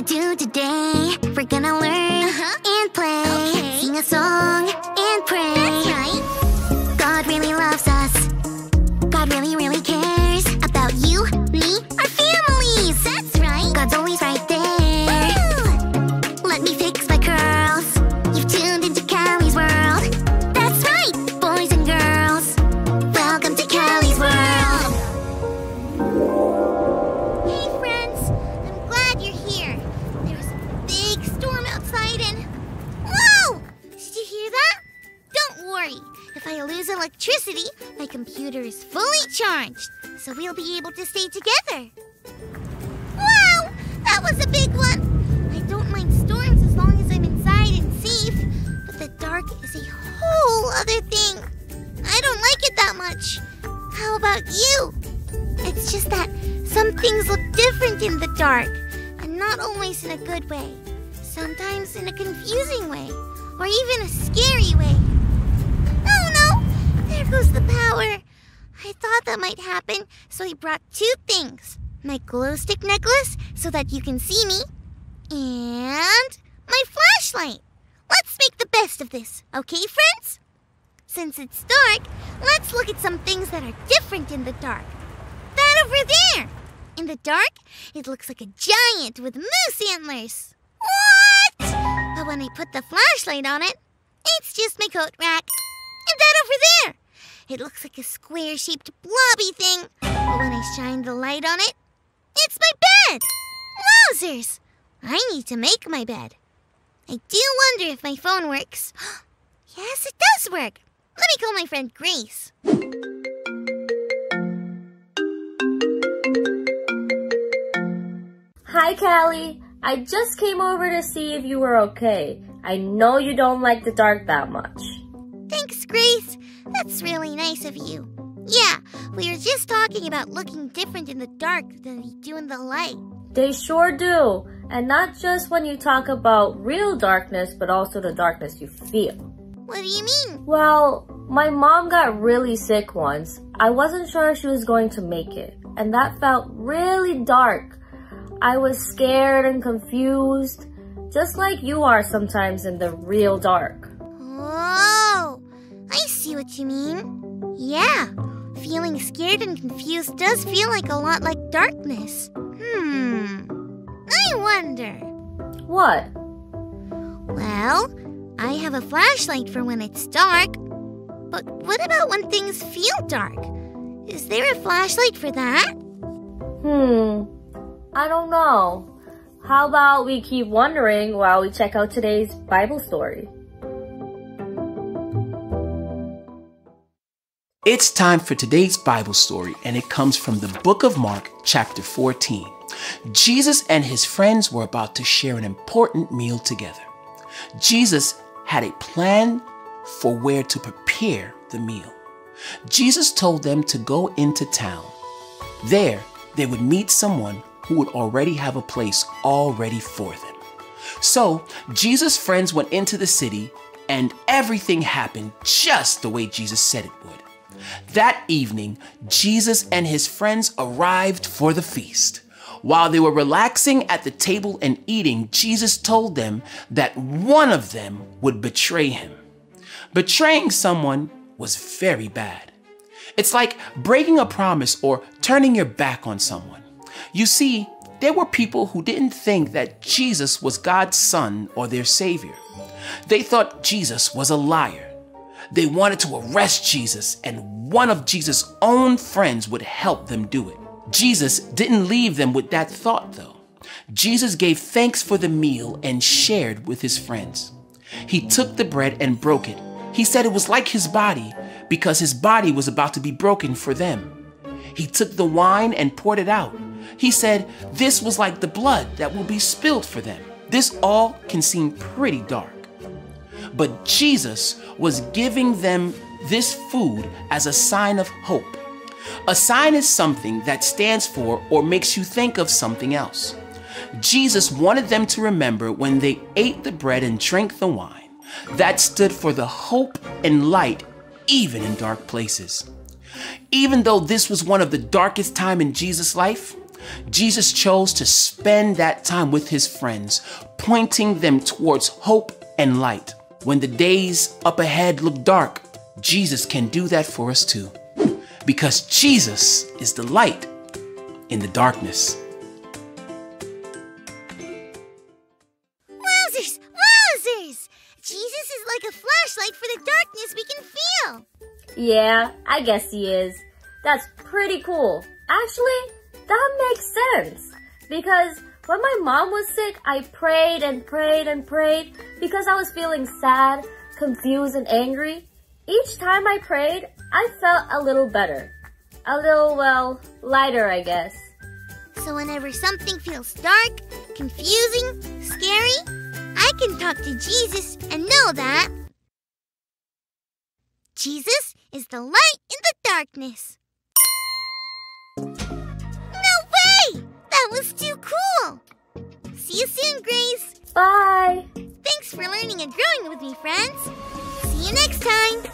gonna do today? We're gonna learn and play, sing a song and pray. That's right. God really loves us. God really, really cares about you, me, our families. That's right. God's always right there. Woo! Let me fix my curls. You've tuned into Cali's world. That's right, boys and girls. Welcome to Cali's world. Hey friends, I'm glad you're here. There's a big storm outside and... Whoa! Did you hear that? Don't worry. If I lose electricity, my computer is fully charged, so we'll be able to stay together. Wow! That was a big one! I don't mind storms as long as I'm inside and safe, but the dark is a whole other thing. I don't like it that much. How about you? It's just that some things look different in the dark, and not always in a good way. Sometimes in a confusing way, or even a scary way. Oh no! There goes the power. I thought that might happen, so I brought two things. My glow stick necklace, so that you can see me, and my flashlight. Let's make the best of this, okay, friends? Since it's dark, let's look at some things that are different in the dark. That over there! In the dark, it looks like a giant with moose antlers. What? But when I put the flashlight on it, it's just my coat rack. And that over there! It looks like a square-shaped blobby thing. But when I shine the light on it, it's my bed! Wowzers! I need to make my bed. I do wonder if my phone works. Yes, it does work. Let me call my friend Grace. Hi, Cali. I just came over to see if you were okay. I know you don't like the dark that much. Thanks, Grace. That's really nice of you. Yeah, we were just talking about looking different in the dark than we do in the light. They sure do. And not just when you talk about real darkness, but also the darkness you feel. What do you mean? Well, my mom got really sick once. I wasn't sure if she was going to make it, and that felt really dark. I was scared and confused, just like you are sometimes in the real dark. Oh, I see what you mean. Yeah, feeling scared and confused does feel like a lot like darkness. I wonder. What? Well, I have a flashlight for when it's dark. But what about when things feel dark? Is there a flashlight for that? I don't know. How about we keep wondering while we check out today's Bible story? It's time for today's Bible story, and it comes from the book of Mark, chapter 14. Jesus and his friends were about to share an important meal together. Jesus had a plan for where to prepare the meal. Jesus told them to go into town. There, they would meet someone who would already have a place all ready for them. So, Jesus' friends went into the city, and everything happened just the way Jesus said it would. That evening, Jesus and his friends arrived for the feast. While they were relaxing at the table and eating, Jesus told them that one of them would betray him. Betraying someone was very bad. It's like breaking a promise or turning your back on someone. You see, there were people who didn't think that Jesus was God's son or their savior. They thought Jesus was a liar. They wanted to arrest Jesus, and one of Jesus' own friends would help them do it. Jesus didn't leave them with that thought, though. Jesus gave thanks for the meal and shared with his friends. He took the bread and broke it. He said it was like his body because his body was about to be broken for them. He took the wine and poured it out. He said this was like the blood that will be spilled for them. This all can seem pretty dark. But Jesus was giving them this food as a sign of hope. A sign is something that stands for or makes you think of something else. Jesus wanted them to remember when they ate the bread and drank the wine. That stood for the hope and light even in dark places. Even though this was one of the darkest times in Jesus' life, Jesus chose to spend that time with his friends, pointing them towards hope and light. When the days up ahead look dark, Jesus can do that for us too. Because Jesus is the light in the darkness. Wowzers! Wowzers! Jesus is like a flashlight for the darkness we can feel. Yeah, I guess he is. That's pretty cool. Actually, that makes sense. Because when my mom was sick, I prayed and prayed and prayed because I was feeling sad, confused, and angry. Each time I prayed, I felt a little better. A little, well, lighter, I guess. So whenever something feels dark, confusing, scary, I can talk to Jesus and know that Jesus is the light in the darkness. No way! That was too cool! See you soon, Grace. Bye! Thanks for learning and growing with me, friends. See you next time.